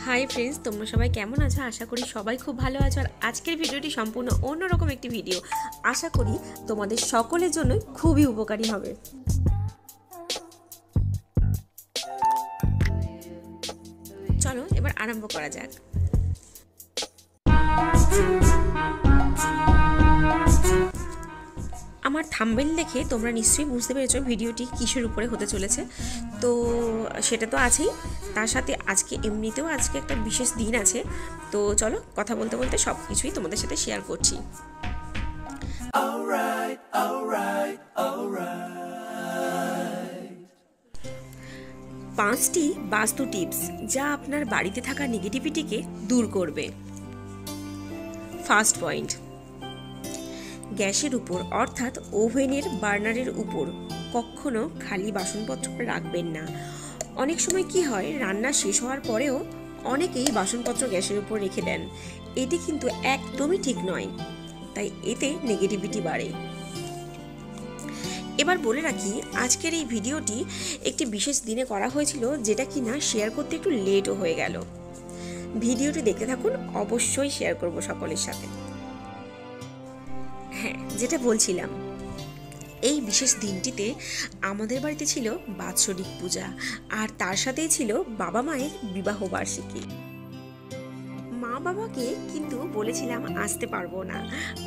Hi friends, তোমরা সবাই কেমন আছো? আশা করি সবাই খুব ভালো আছো। আর আজকের ভিডিওটি সম্পূর্ণ অন্যরকম একটি ভিডিও। আশা করি তোমাদের সকলের জন্য খুবই উপকারী হবে। চলো এবার আরম্ভ করা যাক। আমার থাম্বনেল দেখে তোমরা নিশ্চয়ই বুঝতে পেরেছো ভিডিওটি কিসের উপরে হতে চলেছে। তো সেটা তো আছেই, তার সাথে আজকে এমনিতেও আজকে একটা বিশেষ দিন আছে। তো চলো কথা বলতে বলতে সব কিছুই তোমাদের সাথে শেয়ার করছি। পাঁচটি বাস্তু টিপস যা আপনার বাড়িতে থাকা নেগেটিভিটিকে দূর করবে। ফার্স্ট পয়েন্ট, গ্যাসের উপর অর্থাৎ ওভেনের বার্নারের উপর কখনো খালি বাসনপত্র রাখবেন না। অনেক সময় কি হয়, রান্না শেষ হওয়ার পরেও অনেকেই বাসনপত্র গ্যাসের উপর রেখে দেন। এটি কিন্তু একদমই ঠিক নয়, তাই এতে নেগেটিভিটি বাড়ে। এবার বলে রাখি, আজকের এই ভিডিওটি একটি বিশেষ দিনে করা হয়েছিল, যেটা কিনা শেয়ার করতে একটু লেটও হয়ে গেল। ভিডিওটি দেখতে থাকুন, অবশ্যই শেয়ার করব সকলের সাথে। হ্যাঁ, যেটা বলছিলাম, এই বিশেষ দিনটিতে আমাদের বাড়িতে ছিল বাৎসরিক পূজা, আর তার সাথেই ছিল বাবা মায়ের বিবাহ বার্ষিকী। মা বাবাকে কিন্তু বলেছিলাম আসতে পারবো না,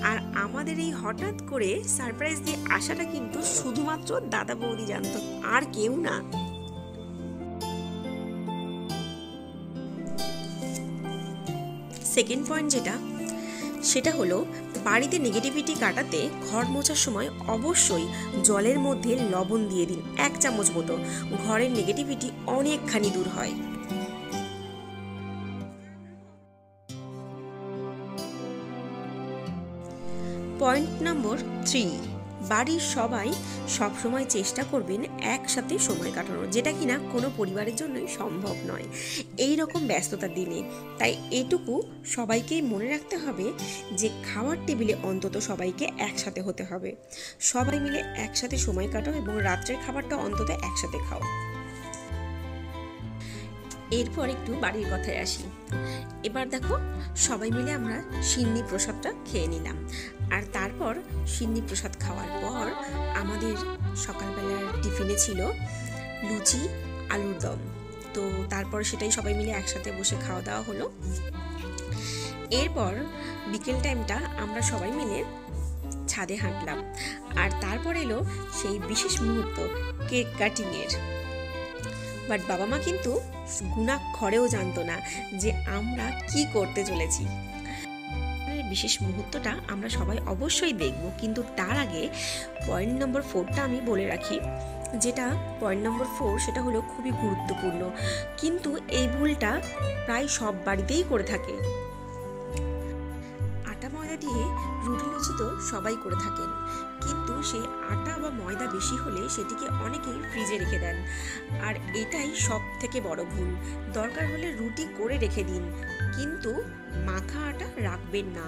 আর আমাদের এই হঠাৎ করে সারপ্রাইজ দিয়ে আসাটা কিন্তু শুধুমাত্র দাদা বৌদি জানতো, আর কেউ না। সেকেন্ড পয়েন্ট সেটা হলো, বাড়িতে নেগেটিভিটি কাটাতে ঘর মোছার সময় অবশ্যই জলের মধ্যে লবণ দিয়ে দিন 1 চামচ মতো। ঘরের নেগেটিভিটি অনেকখানি দূর হয়। পয়েন্ট নম্বর 3, বাড়ির সবাই সবসময় চেষ্টা করবেন একসাথে সময় কাটানোর, যেটা কিনা কোনো পরিবারের জন্যই সম্ভব নয় এই রকম ব্যস্ততার দিনে। তাই এটুকু সবাইকেই মনে রাখতে হবে যে খাওয়ার টেবিলে অন্তত সবাইকে একসাথে হতে হবে। সবাই মিলে একসাথে সময় কাটাও এবং রাত্রের খাবারটা অন্তত একসাথে খাও। এরপর একটু বাড়ির কথায় আসি। এবার দেখো, সবাই মিলে আমরা সিন্নি প্রসাদটা খেয়ে নিলাম, আর তারপর সিন্নি প্রসাদ খাওয়ার পর আমাদের সকালবেলার টিফিনে ছিল লুচি আলুর দম। তো তারপর সেটাই সবাই মিলে একসাথে বসে খাওয়া দাওয়া হলো। এরপর বিকেল টাইমটা আমরা সবাই মিলে ছাদে হাঁটলাম, আর তারপর এলো সেই বিশেষ মুহূর্ত, কেক কাটিংয়ের। বাট বাবা মা কিন্তু গুণাক্ষরেও জানতো না যে আমরা কি করতে চলেছি। বিশেষ মুহূর্তটা আমরা সবাই অবশ্যই দেখব, কিন্তু তার আগে পয়েন্ট নম্বর 4টা আমি বলে রাখি। যেটা পয়েন্ট নম্বর 4, সেটা হলো খুবই গুরুত্বপূর্ণ, কিন্তু এই ভুলটা প্রায় সব বাড়িতেই করে থাকে। আটা ময়দা দিয়ে রুটি লুচি তো সবাই করে থাকেন, কিন্তু সেই আটা বা ময়দা বেশি হলে সেটিকে অনেকেই ফ্রিজে রেখে দেন, আর এটাই সব থেকে বড় ভুল। দরকার হলে রুটি করে রেখে দিন, কিন্তু মাখা আটা রাখবেন না,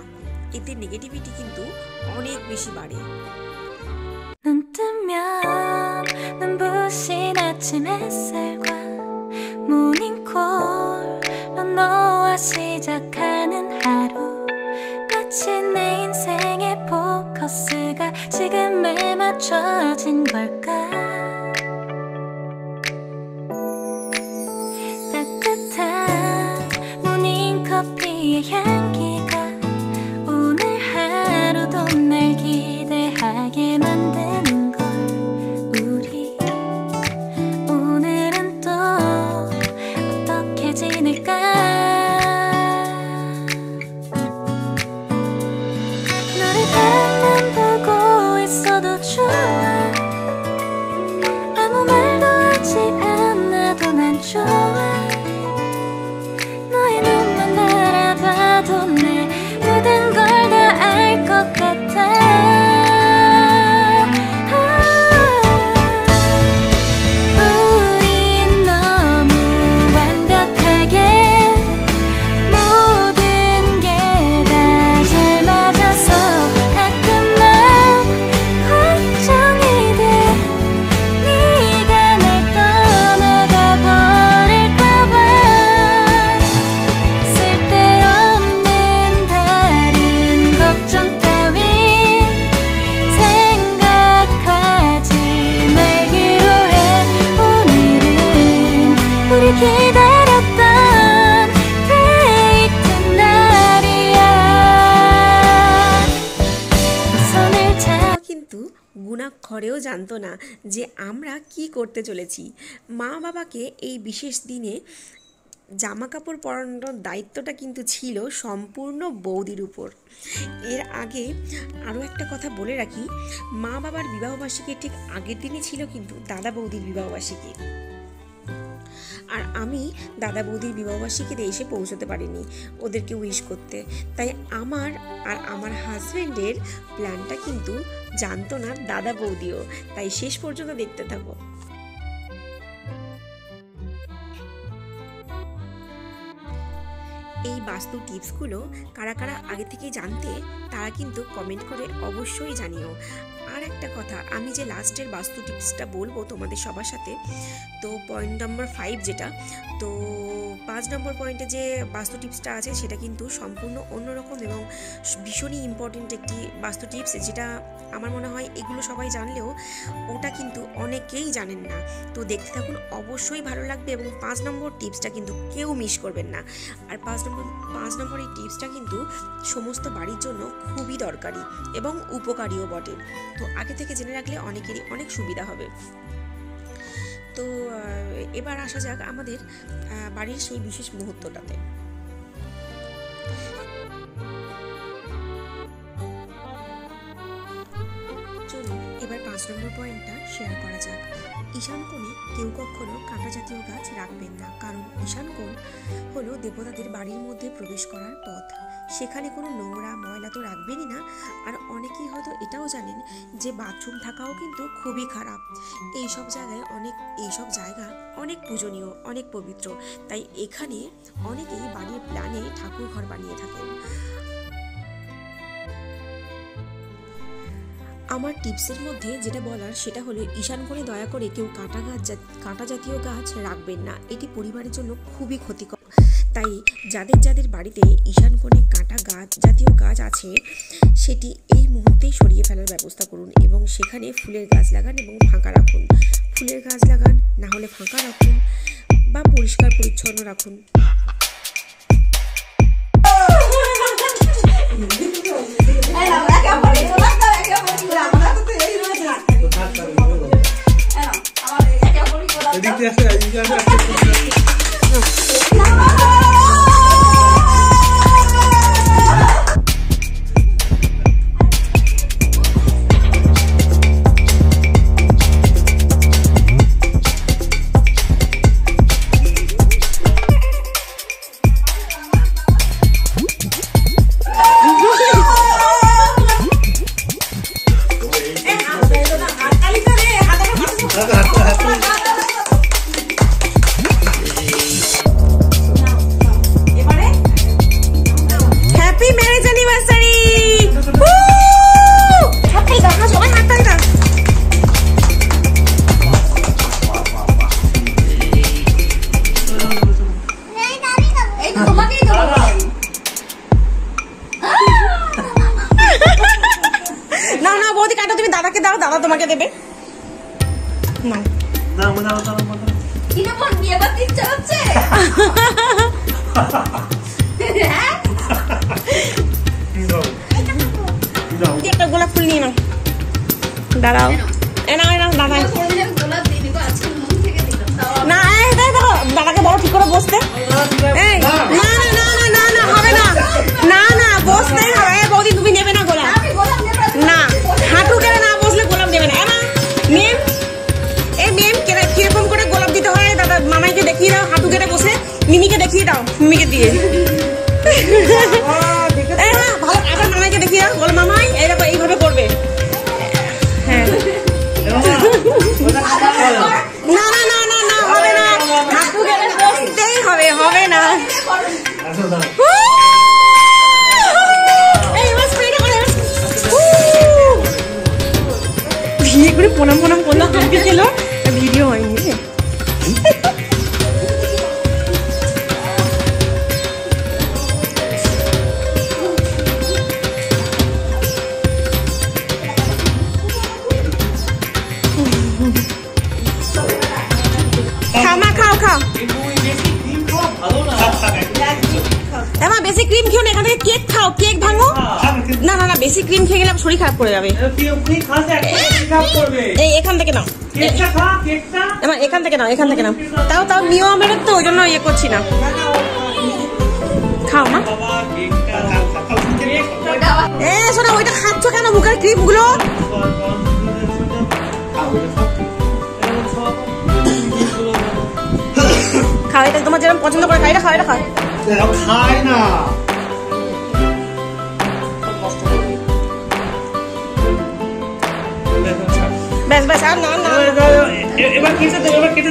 এতে নেগেটিভিটি কিন্তু অনেক বেশি বাড়ে। 눈 뜨면 눈부신 아침 햇살과 모닝콜로 너와 시작하는 하루, 마치 내 인생의 포커스가 지금에 맞춰진 걸까. 따뜻한 모닝커피의 향기가 오늘 하루도 날 기대하게 만드는 걸. 우리 오늘은 또 어떻게 지낼까. 너를 바라만 보고 있어도 좋아. 아무 말도 하지 않아도 난 좋아. 너의 눈만 바라봐도 내 모든 걸 다 알 것 같아. 우린 너무 완벽하게 기다렸던 데이트 날이야 손을 잡 কিন্তু গুনা ঘরেও জানতো না যে আমরা কি করতে চলেছি। মা বাবাকে এই বিশেষ দিনে জামা কাপড় পরানোর দায়িত্বটা কিন্তু ছিল সম্পূর্ণ বৌদির উপর। এর আগে আরও একটা কথা বলে রাখি, মা বাবার বিবাহবার্ষিকীর ঠিক আগের দিনই ছিল কিন্তু দাদা বৌদির বিবাহবার্ষিকী। আর আমি দাদা বৌদির বিবাহবার্ষিকীতে এসে পৌঁছতে পারিনি ওদেরকে উইশ করতে, তাই আমার আর আমার হাজব্যান্ডের প্ল্যানটা কিন্তু জানতো না দাদা বৌদিও, তাই শেষ পর্যন্ত দেখতে থাকো। এই বাস্তু টিপসগুলো কারা কারা আগে থেকে জানতে তারা কিন্তু কমেন্ট করে অবশ্যই জানিও। আর একটা কথা, আমি যে লাস্টের বাস্তু টিপসটা বলবো তোমাদের সবার সাথে, তো পয়েন্ট নাম্বার 5 যেটা, তো 5 নম্বর পয়েন্টে যে বাস্তু টিপসটা আছে সেটা কিন্তু সম্পূর্ণ অন্যরকম এবং ভীষণই ইম্পর্টেন্ট একটি বাস্তু টিপস, যেটা আমার মনে হয় এগুলো সবাই জানলেও ওটা কিন্তু অনেকেই জানেন না। তো দেখতে থাকুন, অবশ্যই ভালো লাগবে এবং 5 নম্বর টিপসটা কিন্তু কেউ মিস করবেন না। আর 5 নম্বর এই টিপসটা কিন্তু সমস্ত বাড়ির জন্য খুবই দরকারি এবং উপকারীও বটে। তো আগে থেকে জেনে রাখলে অনেকেরই অনেক সুবিধা হবে। তো এবার আসা যাক আমাদের বাড়ির সেই বিশেষ মুহূর্তটাতে। চলুন এবার 5 নম্বর পয়েন্টটা শেয়ার করা যাক। ঈশান কোণে কেউ কখনো কাঁটা জাতীয় গাছ রাখবেন না, কারণ ঈশান কোণ হলো দেবতাদের বাড়ির মধ্যে প্রবেশ করার পথ। সেখানে কোনো নোংরা ময়লা তো রাখবেনই না। আর অনেকেই হয়তো এটাও জানেন যে বাথরুম থাকাও কিন্তু খুবই খারাপ। এইসব জায়গা অনেক পূজনীয়, অনেক পবিত্র, তাই এখানে অনেকেই বাড়ির প্ল্যানে ঠাকুর ঘর বানিয়ে থাকেন। আমার টিপসের মধ্যে যেটা বলার সেটা হলো ঈশান কোণে দয়া করে কেউ কাঁটা জাতীয় গাছ রাখবেন না, এটি পরিবারের জন্য খুবই ক্ষতিকর। তাই যাদের বাড়িতে ঈশান কোণে কাঁটা জাতীয় গাছ আছে সেটি এই মুহূর্তেই সরিয়ে ফেলার ব্যবস্থা করুন এবং সেখানে ফুলের গাছ লাগান এবং ফাঁকা রাখুন। ফুলের গাছ লাগান, না হলে ফাঁকা রাখুন বা পরিষ্কার পরিচ্ছন্ন রাখুন। দাদাকে দাও, দাদা তোমাকে দেবে। না না না না কি না বল, বিয়ে করতে ইচ্ছা হচ্ছে। একটা গোলাপ ফুল নিয়ে নাও, দাঁড়াও। দাদা না, দাদাকে বলো ঠিক করে বসতে। না না না না না হবে না, না না বসতে হবে। বৌদি তুমি নেবে না গোলাপ? না, হাঁটু কেড়ে না বসলে গোলাপ দেবে না। মেম কিরকম করে গোলাপ দিতে হয় দাদা মামাইকে দেখিয়ে দাও। হাঁটু কেটে বসে মিমিকে দেখিয়ে দাও, মিমিকে দিয়ে ভালো। আবার মামাইকে দেখিয়ে দাও, বলো মামাই এইরকম এইভাবে করবে। হ্যাঁ না না না না না হবে না, হাঁটু কেটে বসতেই হবে, হবে না। বিয়ে করে প্রণাম করলো, হাঁটতে ছিল, ভিডিও হয়নি। খাও খাও খাও। কেক খাও, কেক ভাঙো। না না না, বেশি ক্রিম খেয়ে গেলে শরীর খারাপ করে যাবে। এই এখান থেকে নাও, এখান থেকে নাও, এখান থেকে নাও। তাও তাও নিয়মের তো, ওই জন্য ইয়ে করছি না। খাও মা। এ শোনো, ওইটা খাচ্ছ কেন মুখের ক্রিম গুলো? খাও, এটা তোমার যেরকম পছন্দ করে খাও, এটা খাও, এটা খাও। খায় না। ব্যাস ব্যাস, আর না না, এবার কেটে